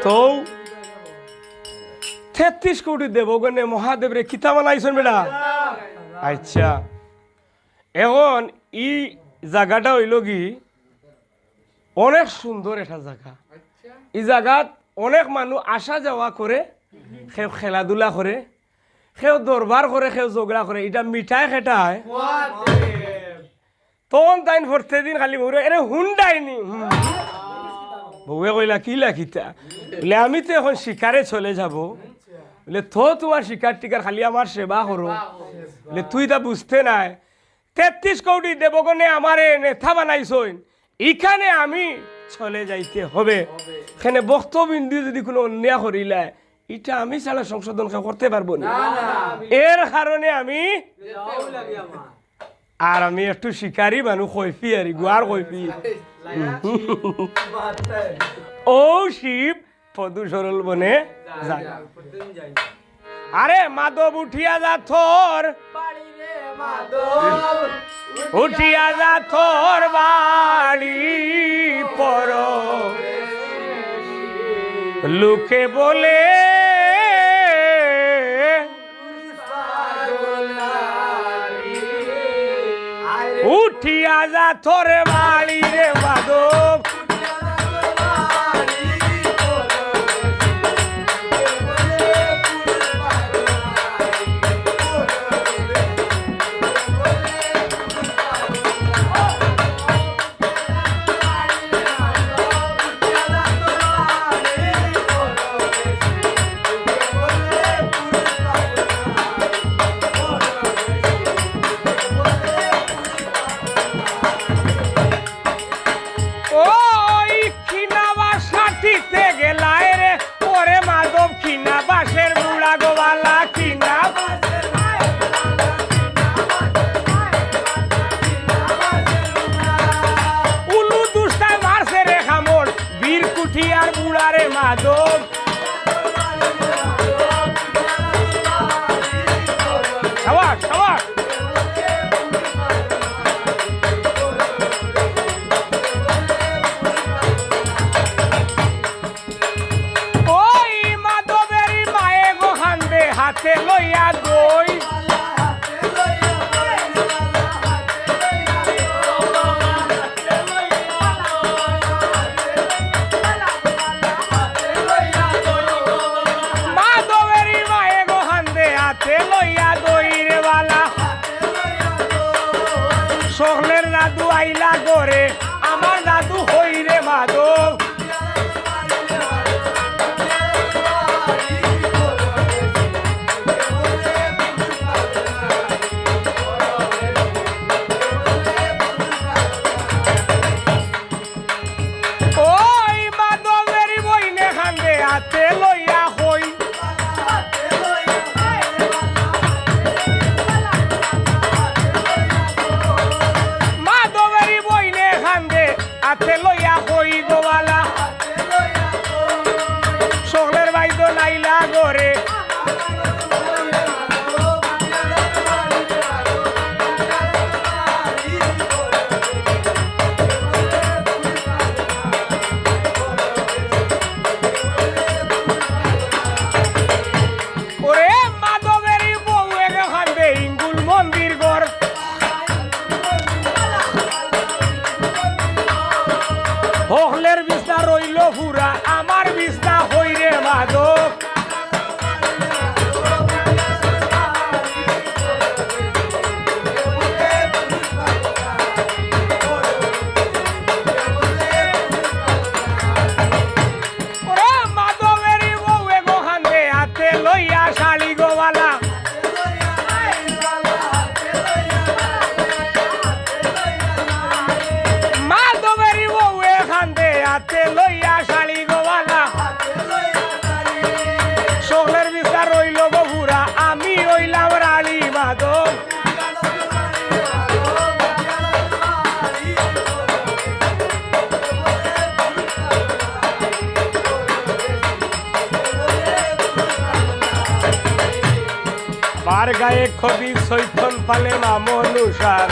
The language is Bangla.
তো 33 কোটি দেবগণে মহাদেবরে কিতা বানাইছেন বেটা আচ্ছা এখন এই জায়গাটা হইল কি অনেক সুন্দর একটা জায়গা এই জায়গাত অনেক মানুষ আসা যাওয়া করে কেউ খেলাধুলা করে কেউ দরবার করে কেউ ঝগড়া করে এটা মিঠাই খেটায় তখন তাই প্রত্যেকদিন খালি বউরে এরে হুন্ডাইনি বউয়ে কইলা কি লাখিতা বলে আমি তো এখন শিকারে চলে যাব বলে তো তোমার শিকার টিকার খালি আমার সেবা করো বলে তুই তা বুঝতে নাই 33 কোটি দেবগণে আমারে নেতা বানাইছইন এখানে আমি চলে যাইতে হবে এখানে বক্তবিন্দু যদি কোনো অন্যায় করিলায় এটা আমি ছাড়া সংশোধন করতে পারবো না এর কারণে আমি আর আমি একটু শিকারী মানুষ কইফি আর গুয়ার কইফি ও শিব পদু সরল বনে যায় আরে মাধব উঠিয়া যা থর উঠিয়া যা থর বাড়ি পর লোকে বলে উঠিয়া যা থর বাড়ি রে মাধব মাধব খাওয়া খাওয়া ওই মাধবের মায়ে গোহান্দে হাতে লইয়া দই সকলের দাদু আইলা করে আমার দাদু হই রে মাধব ওই মাধবের বইনে খান্দে হাতে লইয়া হই হাতে লইয়া হই গোবালা সকলের বাইদ নাইলা গরে ওরে মাধবের বউ এখানে ইঙ্গুল মন্দির গড় হকলের বিছনা রইল পুরা আমার বিছনা হই রে মাধব ওরে মাধবের বউ গোহান্দে হাতে লইয়া শালি গোবালা হাতে লইয়া শাড়ি গোবালা সকলের বিচার রইল বহুরা আমি রইলাম রানী মাধব বার গায়ে কবি সৈথন পালে নাম অনুসার